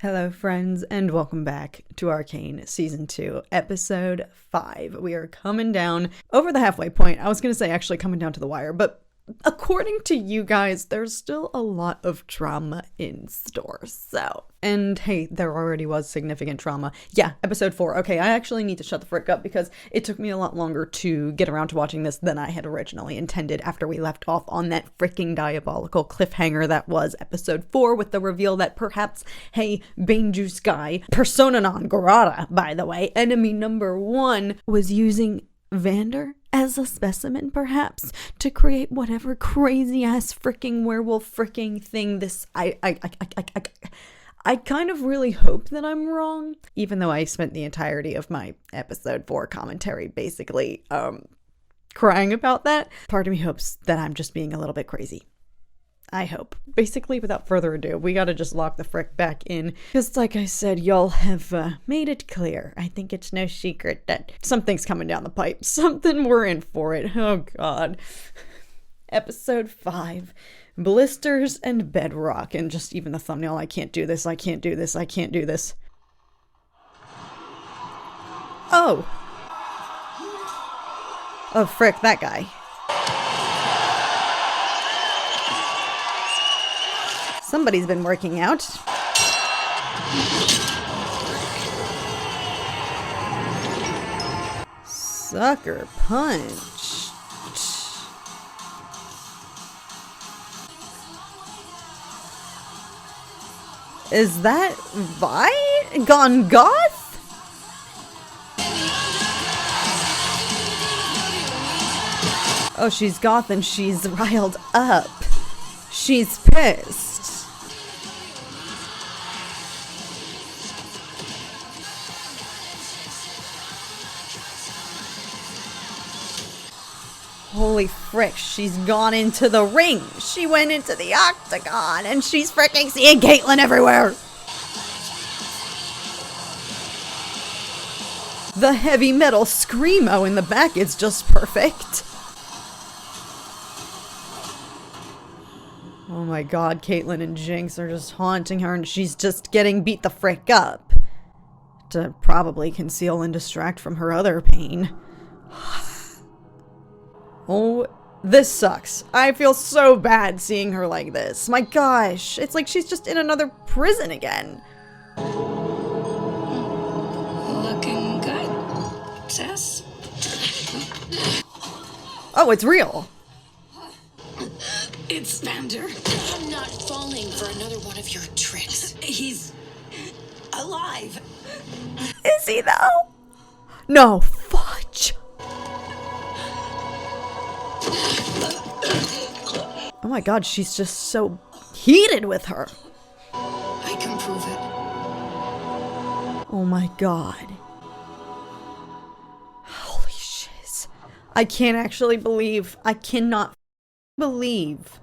Hello friends, and welcome back to Arcane Season 2, Episode 5. We are coming down over the halfway point. I was going to say actually coming down to the wire, but according to you guys, there's still a lot of trauma in store, so. And hey, there already was significant trauma. Yeah, Episode 4. Okay, I actually need to shut the frick up because it took me a lot longer to get around to watching this than I had originally intended after we left off on that freaking diabolical cliffhanger that was Episode 4 with the reveal that perhaps, hey, Bane Juice guy, persona non grata, by the way, enemy number 1, was using Vander as a specimen, perhaps, to create whatever crazy-ass freaking werewolf freaking thing this... I kind of really hope that I'm wrong, even though I spent the entirety of my Episode 4 commentary basically, crying about that. Part of me hopes that I'm just being a little bit crazy. I hope. Basically, without further ado, we gotta just lock the frick back in. Because like I said, y'all have made it clear. I think it's no secret that something's coming down the pipe. Something, we're in for it. Oh god. Episode 5. Blisters and Bedrock. And just even the thumbnail, I can't do this, I can't do this, I can't do this. Oh. Oh frick, that guy. Somebody's been working out. Sucker punch. Is that Vi? Gone goth? Oh, she's goth and she's riled up. She's pissed. Holy frick, she's gone into the ring. She went into the octagon and she's fricking seeing Caitlyn everywhere. The heavy metal screamo in the back is just perfect. Oh my god, Caitlyn and Jinx are just haunting her and she's just getting beat the frick up. To probably conceal and distract from her other pain. Oh, this sucks. I feel so bad seeing her like this. My gosh, it's like she's just in another prison again. Looking good, Tess. Oh, it's real. It's Vander. I'm not falling for another one of your tricks. He's alive. Is he though? No, fudge. Oh my god, she's just so heated with her. I can prove it. Oh my god. Holy shiz. I can't actually believe. I cannot believe.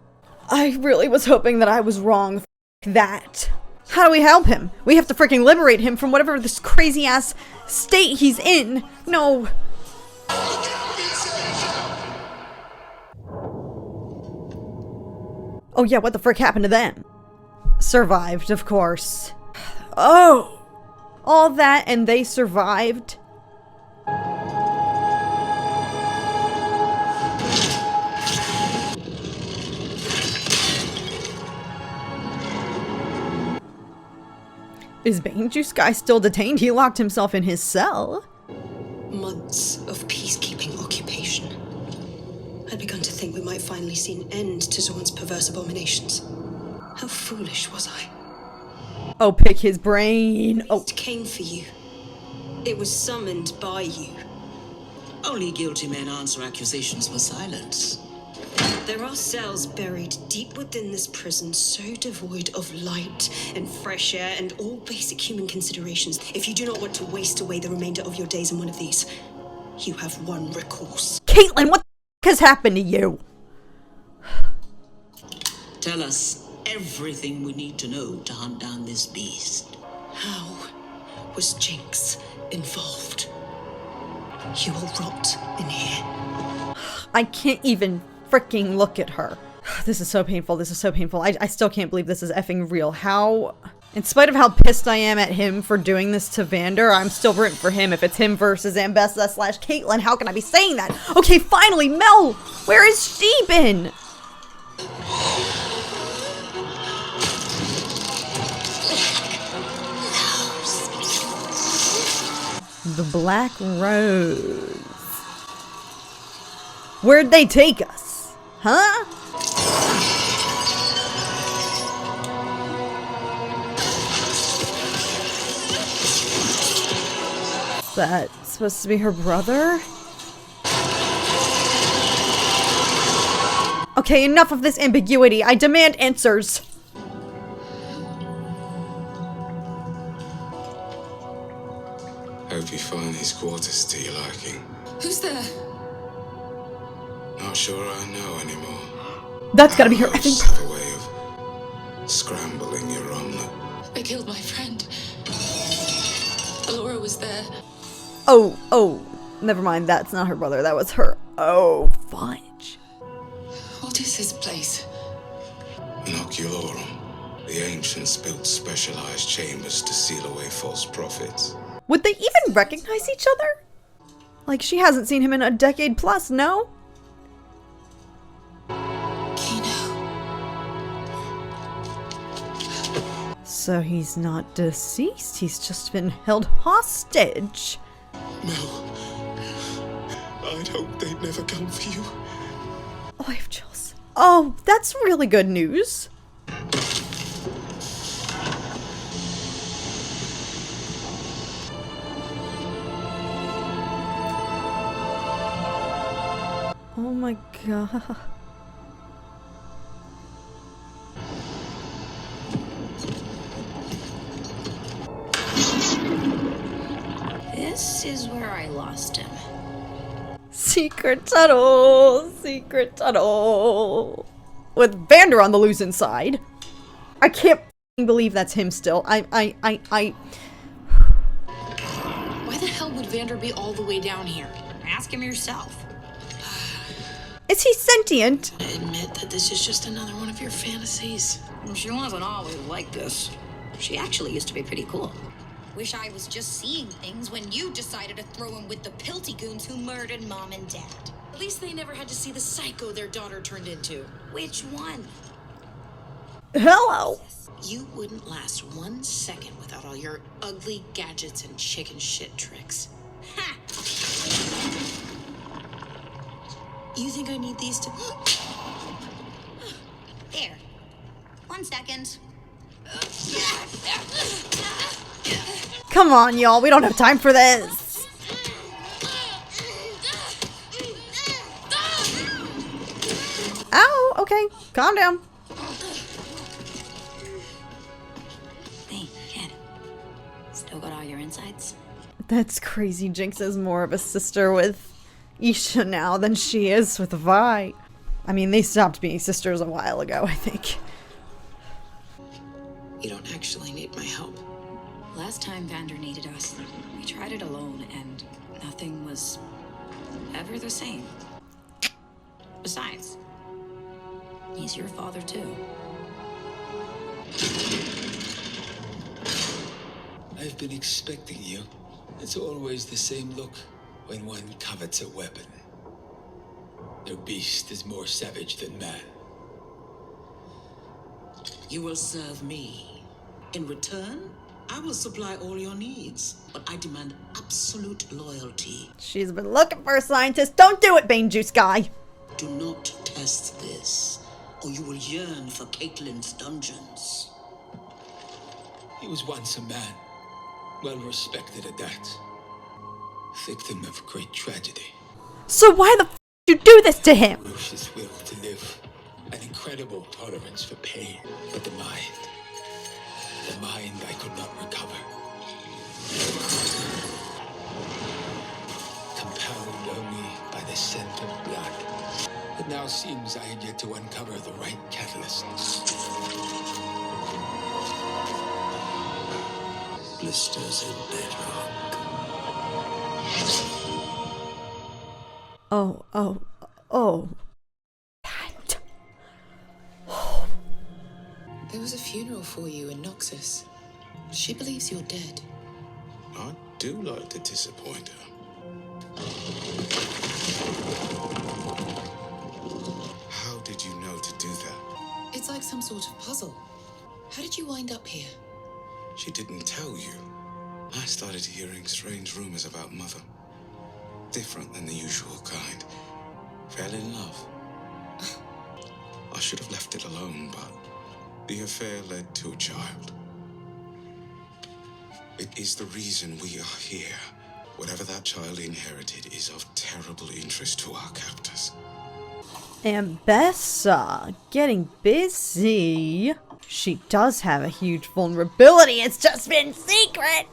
I really was hoping that I was wrong. F that. How do we help him? We have to freaking liberate him from whatever this crazy ass state he's in. No. Oh yeah, what the frick happened to them? Survived, of course. Oh! All that and they survived? Is Bane Juice guy still detained? He locked himself in his cell. Months of peacekeeping occupation. I'd begun to think we might finally see an end to Zorn's perverse abominations. How foolish was I? Oh, pick his brain. Oh. It came for you. It was summoned by you. Only guilty men answer accusations with silence. There are cells buried deep within this prison so devoid of light and fresh air and all basic human considerations. If you do not want to waste away the remainder of your days in one of these, you have one recourse. Caitlyn, what the has happened to you? Tell us everything we need to know to hunt down this beast. How was Jinx involved? You will rot in here. I can't even freaking look at her. This is so painful. This is so painful. I still can't believe this is effing real. How In spite of how pissed I am at him for doing this to Vander, I'm still rooting for him. If it's him versus Ambessa / Caitlyn, how can I be saying that? Okay, finally, Mel! Where has she been? The Black Rose. Where'd they take us? Huh? Is that supposed to be her brother? Okay, enough of this ambiguity. I demand answers. Hope you find these quarters to your liking. Who's there? Not sure I know anymore. That's gotta be her. I think. Hosts have a way of scrambling your omelet. They killed my friend. Laura was there. Oh, never mind. That's not her brother. That was her. Oh, fudge. What is his place? Inoculorum. The ancients built specialized chambers to seal away false prophets. Would they even recognize each other? Like, she hasn't seen him in a decade plus, no? So he's not deceased, he's just been held hostage. Mel, I'd hoped they'd never come for you. Oh, I have chills. Oh, that's really good news. Oh my god. This is where I lost him. Secret tunnel! Secret tunnel! With Vander on the loose inside. I can't believe that's him still. Why the hell would Vander be all the way down here? Ask him yourself. Is he sentient? I admit that this is just another one of your fantasies. She wasn't always like this. She actually used to be pretty cool. Wish I was just seeing things when you decided to throw him with the pilty goons who murdered Mom and Dad. At least they never had to see the psycho their daughter turned into. Which one? Hello! You wouldn't last 1 second without all your ugly gadgets and chicken shit tricks. Ha! You think I need these to... There. 1 second. Come on, y'all. We don't have time for this. Ow. Okay. Calm down. Hey, kid. Still got all your insides? That's crazy. Jinx is more of a sister with Isha now than she is with Vi. I mean, they stopped being sisters a while ago, I think. You don't actually need my help. Last time Vander needed us, we tried it alone, and nothing was ever the same. Besides, he's your father too. I've been expecting you. It's always the same look when one covets a weapon. Their beast is more savage than man. You will serve me. In return, I will supply all your needs, but I demand absolute loyalty. She's been looking for a scientist. Don't do it, Bane Juice Guy. Do not test this, or you will yearn for Caitlyn's dungeons. He was once a man, well respected at that. Victim of great tragedy. So why the f did you do this to him? Ferocious will to live, an incredible tolerance for pain, but the mind I could not recover. Compelled only by the scent of blood. It now seems I had yet to uncover the right catalyst. Blisters in Bedrock. Oh. There was a funeral for you in Noxus. She believes you're dead. I do like to disappoint her. How did you know to do that? It's like some sort of puzzle. How did you wind up here? She didn't tell you. I started hearing strange rumors about Mother. Different than the usual kind. Fell in love. I should have left it alone, but the affair led to a child. It is the reason we are here. Whatever that child inherited is of terrible interest to our captors. Ambessa, getting busy. She does have a huge vulnerability. It's just been secret.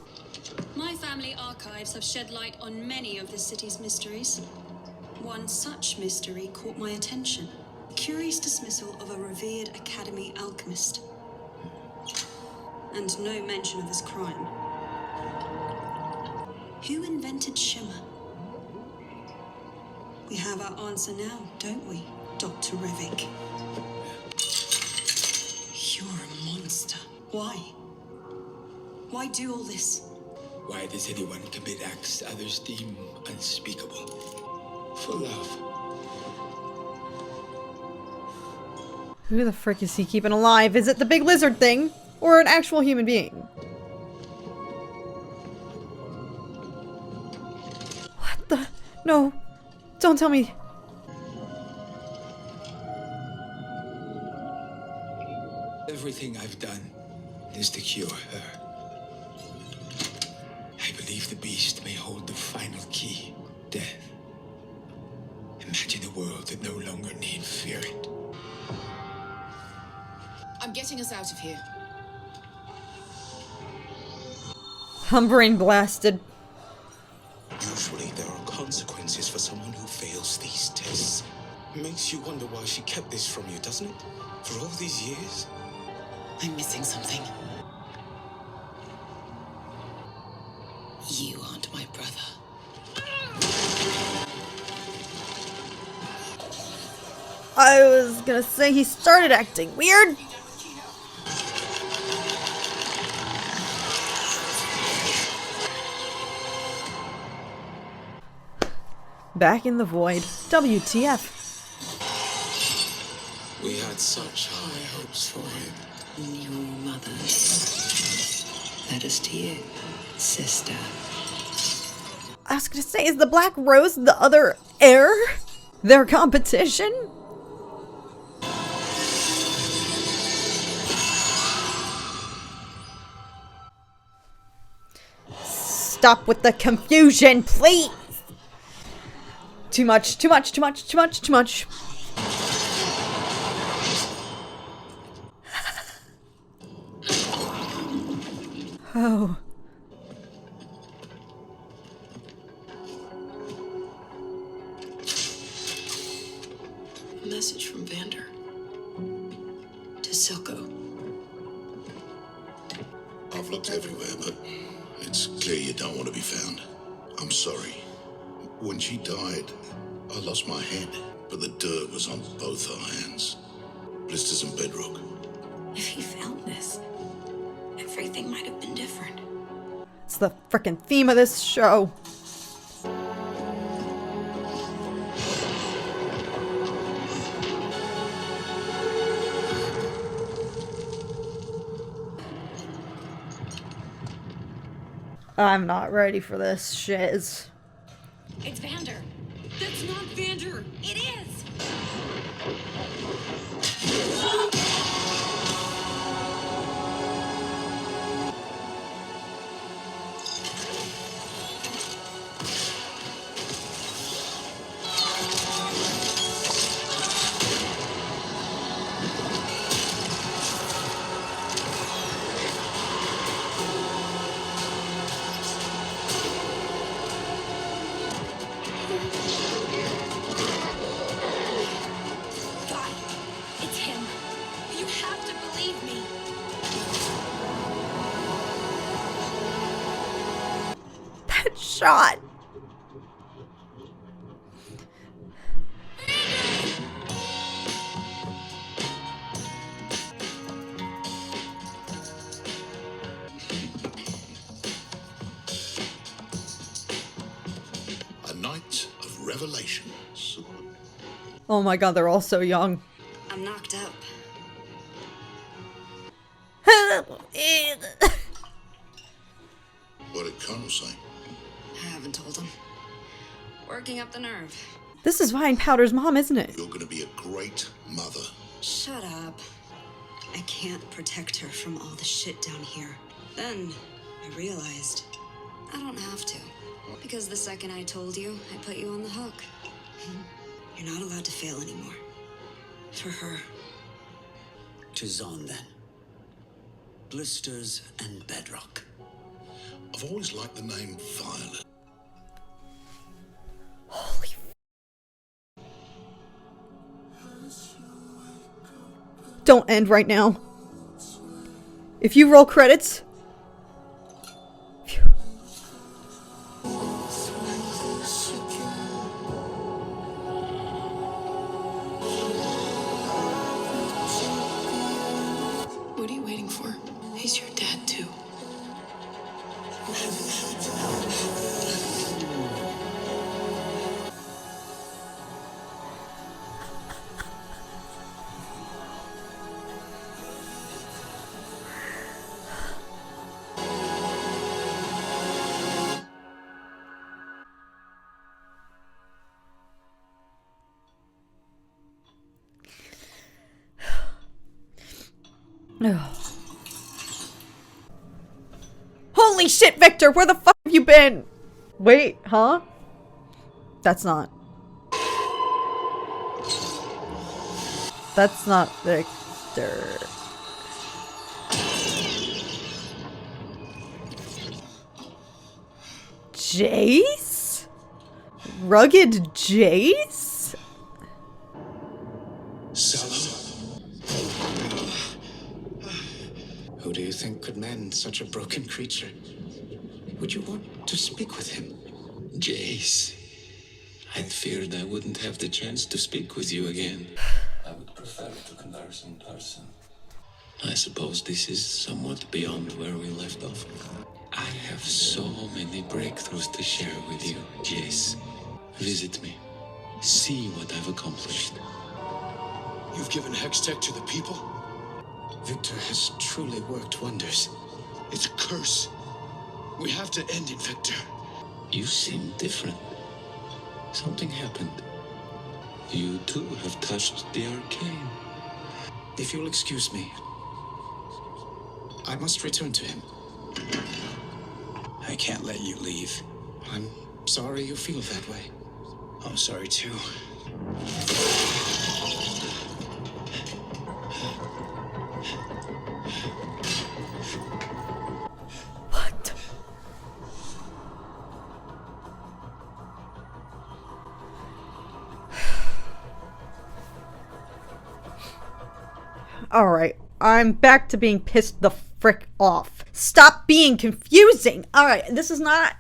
My family archives have shed light on many of the city's mysteries. One such mystery caught my attention. The curious dismissal of a revered academy alchemist. And no mention of his crime. Who invented shimmer? We have our answer now, don't we, Dr. Rivik? You're a monster. Why? Why do all this? Why does anyone commit acts others deem unspeakable? For love. Who the frick is he keeping alive? Is it the big lizard thing? Or an actual human being? What the? No. Don't tell me. Everything I've done is to cure her. I believe the beast may hold the final key, death. Imagine a world that no longer need fear it. I'm getting us out of here. I'm brain blasted. Usually there are consequences for someone who fails these tests. Makes you wonder why she kept this from you, doesn't it? For all these years? I'm missing something. You aren't my brother. I was gonna say he started acting weird. Back in the void. WTF. We had such high hopes for him. Your mother led us to you, sister. I was gonna say, is the Black Rose the other heir? Their competition? Stop with the confusion, please! Too much, too much, too much, too much, too much. Oh. A message from Vander. To Silco. I've looked everywhere, but it's clear you don't want to be found. I'm sorry. When she died, I lost my head, but the dirt was on both our hands. Blisters and Bedrock. If he found this, everything might have been different. It's the frickin' theme of this show. I'm not ready for this shiz. It's Vander. That's not Vander. It is. God, it's him. You have to believe me. That shot. revelations. Oh my god, they're all so young. I'm knocked up. What did Colonel say? I haven't told him. Working up the nerve. This is Vine Powder's mom, isn't it? You're gonna be a great mother. Shut up. I can't protect her from all the shit down here. Then I realized I don't have to. Because the second I told you, I put you on the hook. You're not allowed to fail anymore. For her. 'Tis on then. Blisters and Bedrock. I've always liked the name Violet. Holy Don't end right now. If you roll credits. Phew. What are you waiting for? He's your dad, too. Holy shit, Victor! Where the fuck have you been? Wait, huh? That's not. That's not Victor. Jace? Rugged Jace? Who do you think could mend such a broken creature? Would you want to speak with him? Jace, I feared I wouldn't have the chance to speak with you again. I would prefer to converse in person. I suppose this is somewhat beyond where we left off. I have so many breakthroughs to share with you, Jace. Visit me. See what I've accomplished. You've given Hextech to the people? Victor has truly worked wonders. It's a curse. We have to end it, Victor. You seem different. Something happened. You too have touched the Arcane. If you'll excuse me, I must return to him. I can't let you leave. I'm sorry you feel that way. I'm sorry too. What? Alright, I'm back to being pissed the frick off. Stop being confusing! Alright, this is gonna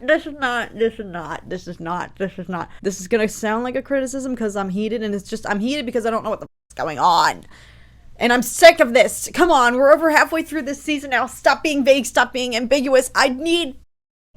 sound like a criticism because I'm heated, and it's just, I'm heated because I don't know what the f***'s going on. And I'm sick of this. Come on, we're over halfway through this season now. Stop being vague, stop being ambiguous. I need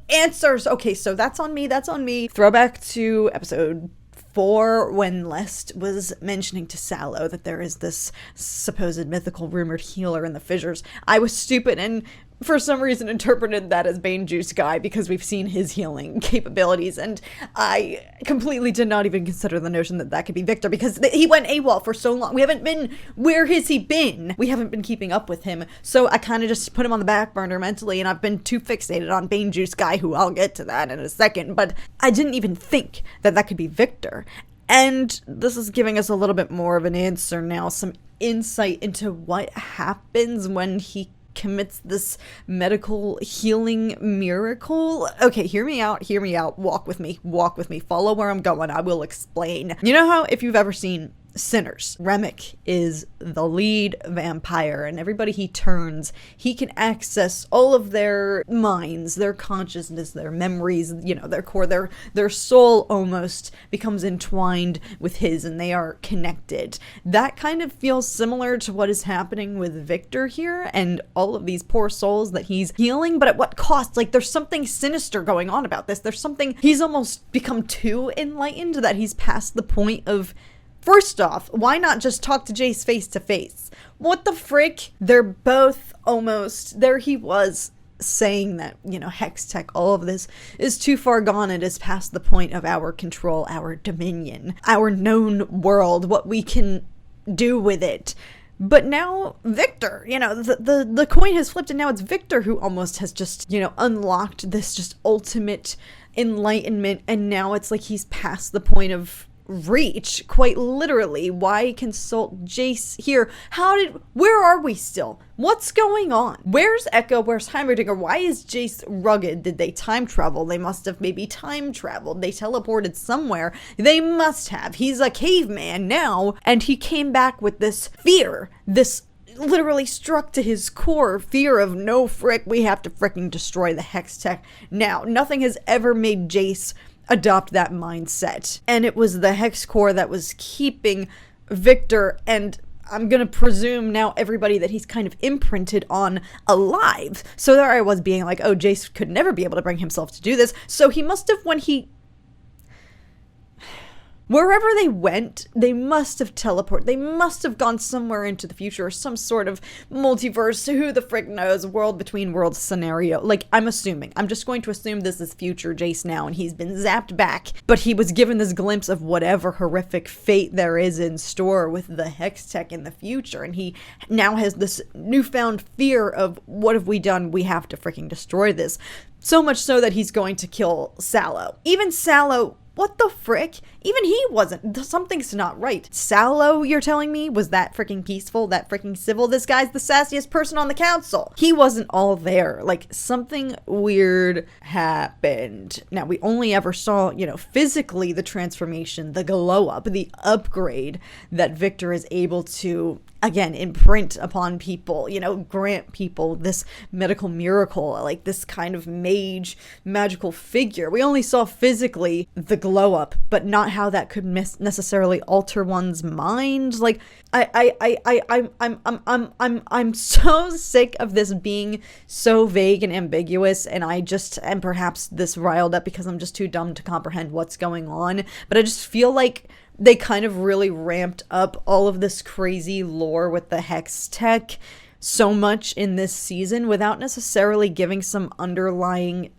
answers. Okay, so that's on me. Throwback to episode 4 when Lest was mentioning to Sallow that there is this supposed mythical rumored healer in the fissures. I was stupid and for some reason interpreted that as Bane Juice Guy because we've seen his healing capabilities, and I completely did not even consider the notion that that could be Victor because he went AWOL for so long. We haven't been, where has he been? We haven't been keeping up with him, so I kind of just put him on the back burner mentally, and I've been too fixated on Bane Juice Guy, who I'll get to that in a second, but I didn't even think that that could be Victor. And this is giving us a little bit more of an answer now, some insight into what happens when he commits this medical healing miracle. Okay, hear me out, walk with me, follow where I'm going, I will explain. You know how if you've ever seen sinners. Remick is the lead vampire, and everybody he turns, he can access all of their minds, their consciousness, their memories, their core, their soul almost becomes entwined with his, and they are connected. That kind of feels similar to what is happening with Victor here, and all of these poor souls that he's healing, but at what cost? Like, there's something sinister going on about this. There's something, he's almost become too enlightened that he's past the point of, first off, why not just talk to Jace face to face? What the frick? They're both almost, there he was saying that, hex tech, all of this is too far gone. It is past the point of our control, our dominion, our known world, what we can do with it. But now Victor, the coin has flipped, and now it's Victor who almost has just, unlocked this just ultimate enlightenment, and now it's like he's past the point of reach, quite literally. Why consult Jace here? Where are we still? What's going on? Where's Echo? Where's Heimerdinger? Why is Jace rugged? Did they time travel? They must have maybe time traveled. They teleported somewhere. They must have. He's a caveman now, and he came back with this fear, this literally struck to his core fear of, no frick, we have to fricking destroy the hex tech now. Nothing has ever made Jace adopt that mindset, and it was the hex core that was keeping Victor, and I'm gonna presume now everybody that he's kind of imprinted on, alive. So there I was being like, oh, Jace could never be able to bring himself to do this, so he must have, wherever they went, they must have teleported. They must have gone somewhere into the future, or some sort of multiverse, who the frick knows, world between worlds scenario. Like, I'm just going to assume this is future Jace now, and he's been zapped back, but he was given this glimpse of whatever horrific fate there is in store with the hex tech in the future, and he now has this newfound fear of, what have we done? We have to freaking destroy this. So much so that he's going to kill Sallow. Even Sallow, what the frick? Even he wasn't. Something's not right. Sallow, you're telling me, was that freaking peaceful, that freaking civil? This guy's the sassiest person on the council. He wasn't all there. Like, something weird happened. Now, we only ever saw, physically the transformation, the glow up, the upgrade that Victor is able to, again, imprint upon people, grant people this medical miracle, like this kind of magical figure. We only saw physically the glow up, but not how that could necessarily alter one's mind. Like, I'm so sick of this being so vague and ambiguous, and I just am perhaps this riled up because I'm just too dumb to comprehend what's going on. But I just feel like they kind of really ramped up all of this crazy lore with the hex tech so much in this season without necessarily giving some underlying,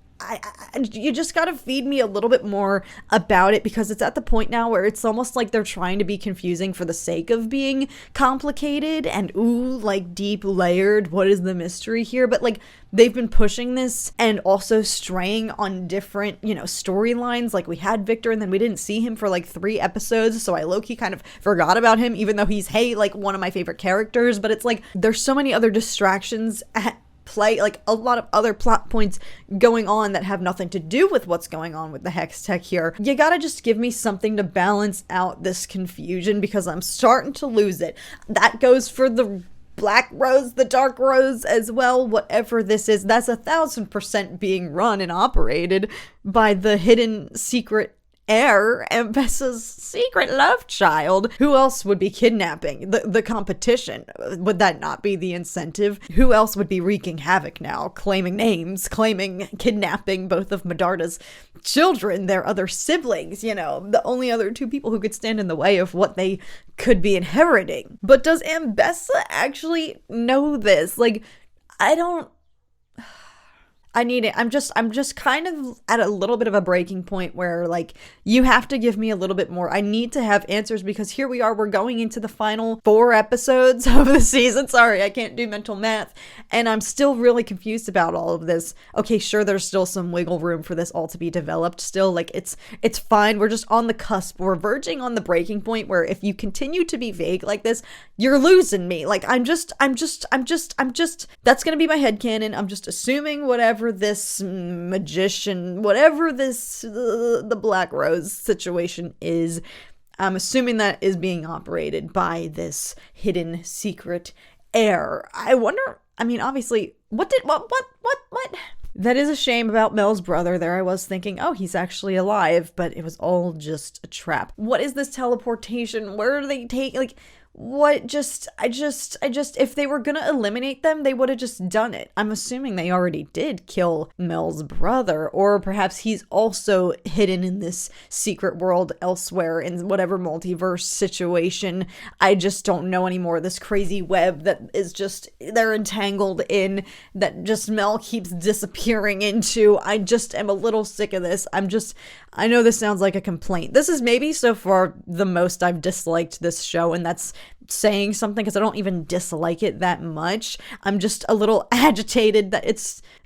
you just gotta feed me a little bit more about it, because it's at the point now where it's almost like they're trying to be confusing for the sake of being complicated and like deep layered. What is the mystery here? But like, they've been pushing this and also straying on different, storylines. Like, we had Victor and then we didn't see him for like 3 episodes, so I low-key kind of forgot about him, even though he's, like one of my favorite characters. But it's like, there's so many other distractions at play, like a lot of other plot points going on that have nothing to do with what's going on with the hex tech here. You gotta just give me something to balance out this confusion, because I'm starting to lose it. That goes for the Black Rose, the Dark Rose as well. Whatever this is, that's 1,000% being run and operated by the hidden secret heir, Ambessa's secret love child. Who else would be kidnapping the competition? Would that not be the incentive? Who else would be wreaking havoc now, claiming names, claiming kidnapping both of Medarda's children, their other siblings, the only other 2 people who could stand in the way of what they could be inheriting. But does Ambessa actually know this? Like, I need it. I'm just kind of at a little bit of a breaking point where, like, you have to give me a little bit more. I need to have answers, because here we are, we're going into the final 4 episodes of the season. Sorry, I can't do mental math. And I'm still really confused about all of this. Okay, sure, there's still some wiggle room for this all to be developed still. Like, it's fine. We're just on the cusp. We're verging on the breaking point where if you continue to be vague like this, you're losing me. Like, I'm just, that's gonna be my headcanon. I'm just assuming whatever this magician, whatever this, the Black Rose situation is, I'm assuming that is being operated by this hidden secret heir. I wonder, I mean, obviously, what? That is a shame about Mel's brother. There I was thinking, oh, he's actually alive, but it was all just a trap. What is this teleportation? Where do they take, like, what? If they were gonna eliminate them, they would have just done it. I'm assuming they already did kill Mel's brother, or perhaps he's also hidden in this secret world elsewhere in whatever multiverse situation. I just don't know anymore. This crazy web that is just, they're entangled in, that just Mel keeps disappearing into. I just am a little sick of this. I know this sounds like a complaint. This is maybe so far the most I've disliked this show, and that's saying something because I don't even dislike it that much. I'm just a little agitated that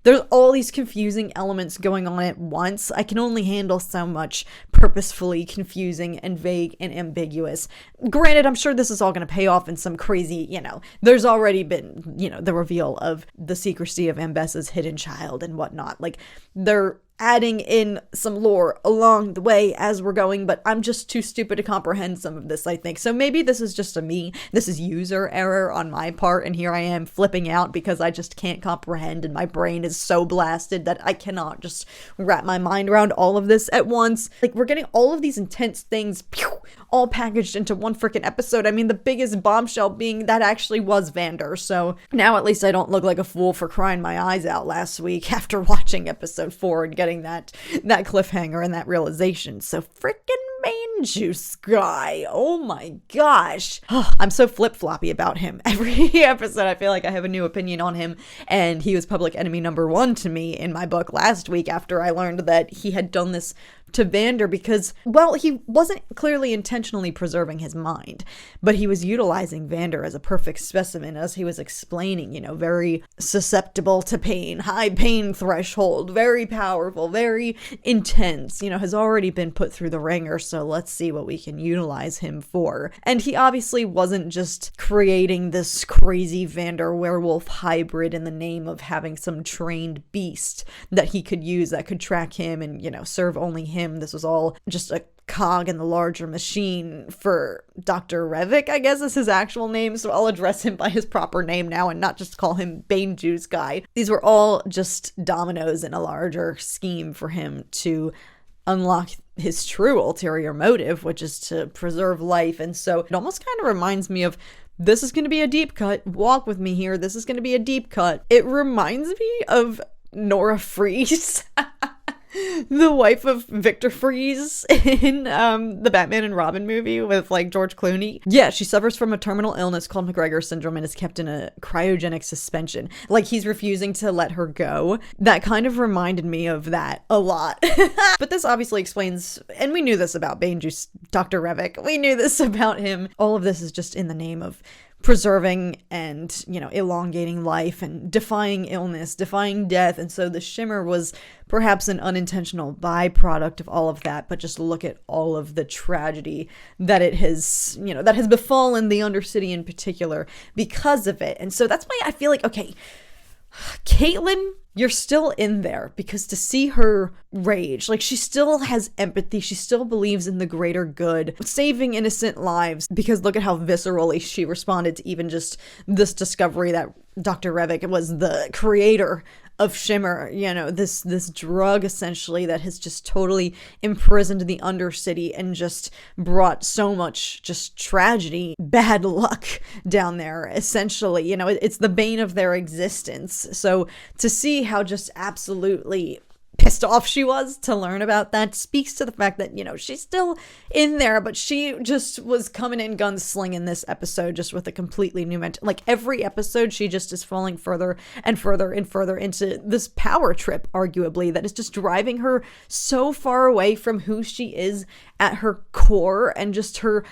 there's all these confusing elements going on at once. I can only handle so much purposefully confusing and vague and ambiguous. Granted, I'm sure this is all going to pay off in some crazy, there's already been, the reveal of the secrecy of Ambessa's hidden child and whatnot. Like, they're adding in some lore along the way as we're going, but I'm just too stupid to comprehend some of this, I think. So maybe this is just this is user error on my part, and here I am flipping out because I just can't comprehend, and my brain is so blasted that I cannot just wrap my mind around all of this at once. Like, we're getting all of these intense things all packaged into one freaking episode. I mean, the biggest bombshell being that actually was Vander. So now at least I don't look like a fool for crying my eyes out last week after watching episode 4 and getting that cliffhanger and that realization. So freaking Main Juice guy, oh my gosh. I'm so flip-floppy about him. Every episode I feel like I have a new opinion on him, and he was public enemy number 1 to me in my book last week after I learned that he had done this to Vander because, well, he wasn't clearly intentionally preserving his mind, but he was utilizing Vander as a perfect specimen, as he was explaining, very susceptible to pain, high pain threshold, very powerful, very intense, has already been put through the ringer, so let's see what we can utilize him for. And he obviously wasn't just creating this crazy Vander werewolf hybrid in the name of having some trained beast that he could use that could track him and, serve only him. This was all just a cog in the larger machine for Dr. Revik, I guess is his actual name, so I'll address him by his proper name now and not just call him Bane Juice Guy. These were all just dominoes in a larger scheme for him to unlock his true ulterior motive, which is to preserve life. And so it almost kind of reminds me of, this is going to be a deep cut, walk with me here, this is going to be a deep cut. It reminds me of Nora Freeze, the wife of Victor Freeze in the Batman and Robin movie with George Clooney. Yeah, she suffers from a terminal illness called McGregor syndrome and is kept in a cryogenic suspension. He's refusing to let her go. That kind of reminded me of that a lot. But this obviously explains, and we knew this about Bane Juice, Dr. Revik. We knew this about him. All of this is just in the name of preserving and, elongating life and defying illness, defying death. And so the shimmer was perhaps an unintentional byproduct of all of that, but just look at all of the tragedy that it has, that has befallen the Undercity in particular because of it. And so that's why I feel like, okay, Caitlin, you're still in there, because to see her rage, she still has empathy, she still believes in the greater good, saving innocent lives, because look at how viscerally she responded to even just this discovery that Dr. Revik was the creator of shimmer, this drug essentially that has just totally imprisoned the Undercity and just brought so much just tragedy, bad luck down there, essentially. It's the bane of their existence. So to see how just absolutely pissed off she was to learn about that speaks to the fact that, she's still in there, but she just was coming in gunslinging this episode just with a completely new mental. Every episode, she just is falling further and further and further into this power trip, arguably, that is just driving her so far away from who she is at her core and just her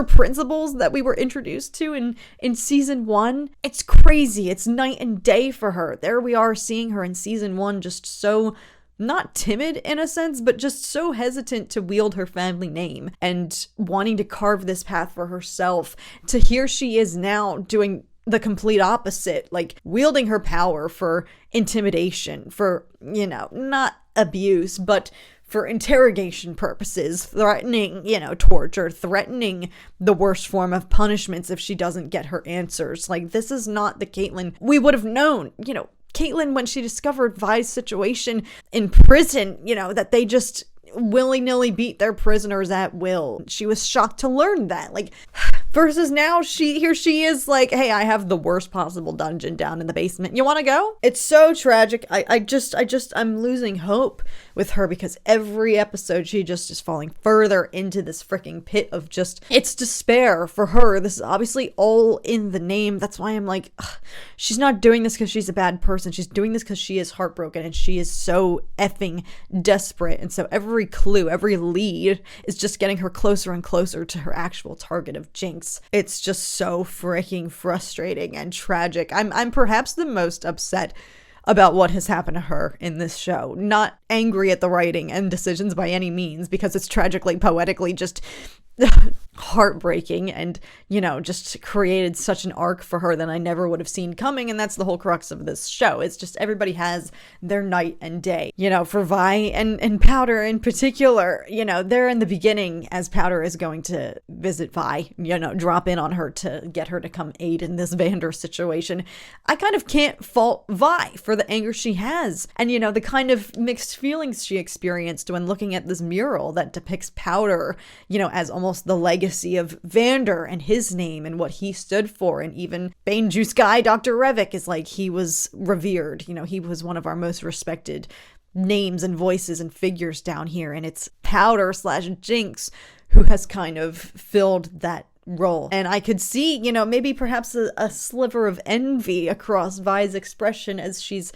principles that we were introduced to in season 1. It's crazy. It's night and day for her. There we are seeing her in season 1 just so not timid in a sense, but just so hesitant to wield her family name and wanting to carve this path for herself, to here she is now doing the complete opposite, wielding her power for intimidation, for, not abuse, but for interrogation purposes, threatening, torture, threatening the worst form of punishments if she doesn't get her answers. Like, this is not the Caitlin we would have known. Caitlin, when she discovered Vi's situation in prison, that they just willy-nilly beat their prisoners at will. She was shocked to learn that. Like, versus now, here she is like, hey, I have the worst possible dungeon down in the basement. You want to go? It's so tragic. I'm losing hope with her, because every episode she just is falling further into this freaking pit of just, it's despair for her. This is obviously all in the name. That's why I'm like, ugh, she's not doing this because she's a bad person. She's doing this because she is heartbroken and she is so effing desperate. And so every clue, every lead is just getting her closer and closer to her actual target of Jinx. It's just so freaking frustrating and tragic. I'm perhaps the most upset about what has happened to her in this show. Not angry at the writing and decisions by any means, because it's tragically, poetically just heartbreaking, and just created such an arc for her that I never would have seen coming. And that's the whole crux of this show. It's just everybody has their night and day. For Vi and Powder in particular, they're in the beginning as Powder is going to visit Vi, drop in on her to get her to come aid in this Vander situation. I kind of can't fault Vi for the anger she has, and the kind of mixed feelings she experienced when looking at this mural that depicts Powder, as almost the legacy of Vander and his name and what he stood for. And even Bane Juice Guy, Dr. Revik, is like, he was revered. He was one of our most respected names and voices and figures down here. And it's Powder/Jinx who has kind of filled that role. And I could see, maybe perhaps a sliver of envy across Vi's expression as she's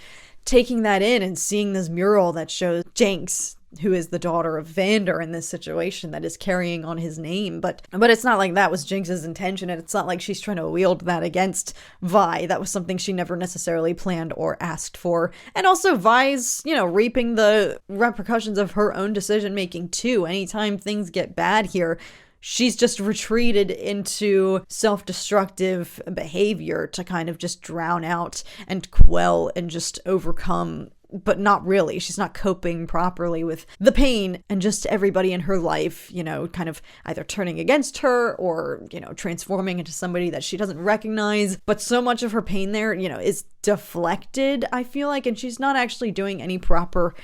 taking that in and seeing this mural that shows Jinx, who is the daughter of Vander in this situation, that is carrying on his name. But it's not like that was Jinx's intention, and it's not like she's trying to wield that against Vi. That was something she never necessarily planned or asked for. And also Vi's, reaping the repercussions of her own decision making too. Anytime things get bad here, she's just retreated into self-destructive behavior to kind of just drown out and quell and just overcome. But not really. She's not coping properly with the pain, and just everybody in her life, kind of either turning against her or, transforming into somebody that she doesn't recognize. But so much of her pain there, is deflected, I feel like, and she's not actually doing any proper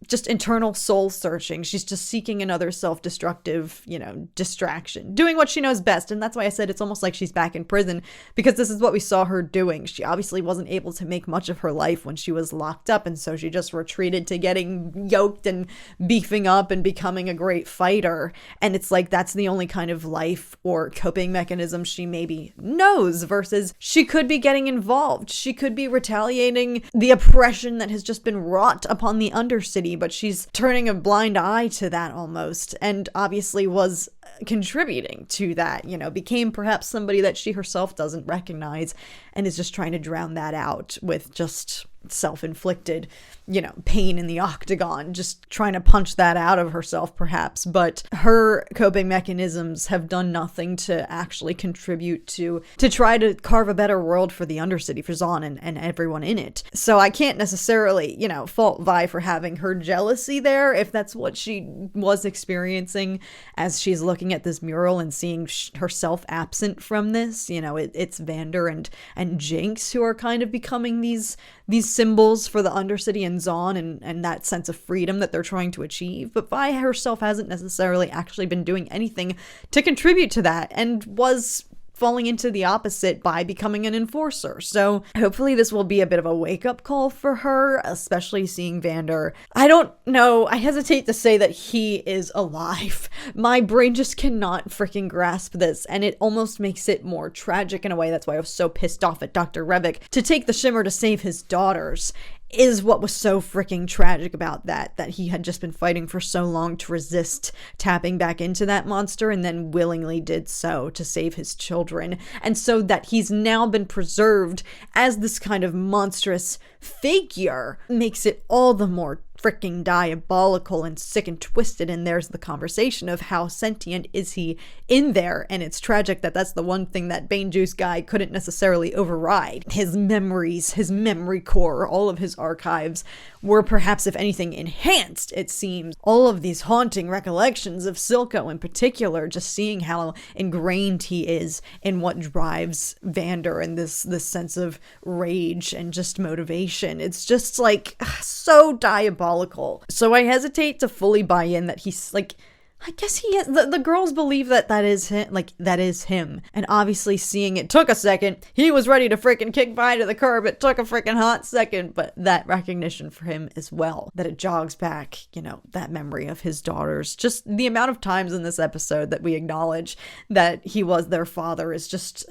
just internal soul searching. She's just seeking another self-destructive, distraction, doing what she knows best. And that's why I said it's almost like she's back in prison, because this is what we saw her doing. She obviously wasn't able to make much of her life when she was locked up, and so she just retreated to getting yoked and beefing up and becoming a great fighter. And it's like, that's the only kind of life or coping mechanism she maybe knows, versus she could be getting involved. She could be retaliating the oppression that has just been wrought upon the Undercity, but she's turning a blind eye to that almost, and obviously was contributing to that, became perhaps somebody that she herself doesn't recognize, and is just trying to drown that out with just self-inflicted, pain in the octagon, just trying to punch that out of herself perhaps. But her coping mechanisms have done nothing to actually contribute to try to carve a better world for the Undercity, for Zaun and everyone in it. So I can't necessarily, fault Vi for having her jealousy there, if that's what she was experiencing as she's looking at this mural and seeing herself absent from this. It's Vander and Jinx who are kind of becoming these symbols for the Undercity and Zaun and that sense of freedom that they're trying to achieve. But Vi herself hasn't necessarily actually been doing anything to contribute to that, and was falling into the opposite by becoming an enforcer. So hopefully this will be a bit of a wake-up call for her, especially seeing Vander. I don't know, I hesitate to say that he is alive. My brain just cannot freaking grasp this, and it almost makes it more tragic in a way. That's why I was so pissed off at Dr. Revik. To take the shimmer to save his daughters is what was so freaking tragic about that he had just been fighting for so long to resist tapping back into that monster, and then willingly did so to save his children. And so that he's now been preserved as this kind of monstrous figure makes it all the more freaking diabolical and sick and twisted. And there's the conversation of how sentient is he in there, and it's tragic that that's the one thing that Bane Juice Guy couldn't necessarily override. His memories, his memory core, all of his archives were perhaps, if anything, enhanced, it seems. All of these haunting recollections of Silco in particular, just seeing how ingrained he is in what drives Vander and this sense of rage and just motivation. It's just like so diabolical. So I hesitate to fully buy in that he's like, I guess he has, the girls believe that is him, like, that is him. And obviously seeing it took a second. He was ready to freaking kick Vi to the curb. It took a freaking hot second, but that recognition for him as well, that it jogs back, you know, that memory of his daughters. Just the amount of times in this episode that we acknowledge that he was their father is just...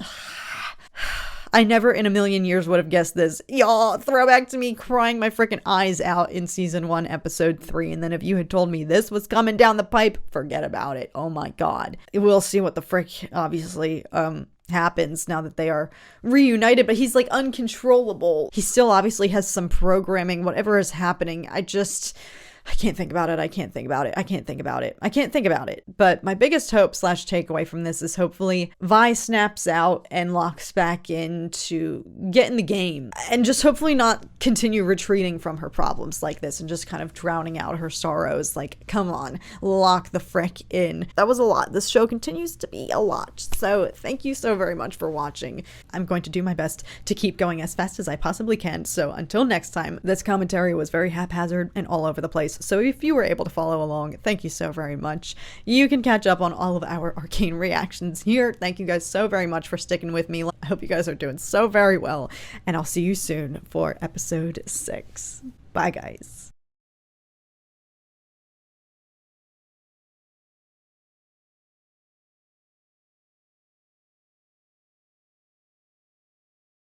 I never in a million years would have guessed this. Y'all, throwback to me crying my freaking eyes out in season 1, episode 3. And then if you had told me this was coming down the pipe, forget about it. Oh my God. We'll see what the frick, obviously, happens now that they are reunited, but he's like uncontrollable. He still obviously has some programming, whatever is happening. I can't think about it. I can't think about it. I can't think about it. I can't think about it. But my biggest hope / takeaway from this is hopefully Vi snaps out and locks back in to get in the game and just hopefully not continue retreating from her problems like this and just kind of drowning out her sorrows. Like, come on, lock the frick in. That was a lot. This show continues to be a lot. So thank you so very much for watching. I'm going to do my best to keep going as fast as I possibly can. So until next time, this commentary was very haphazard and all over the place. So if you were able to follow along, thank you so very much. You can catch up on all of our Arcane reactions here. Thank you guys so very much for sticking with me. I hope you guys are doing so very well, and I'll see you soon for episode 6. Bye, guys.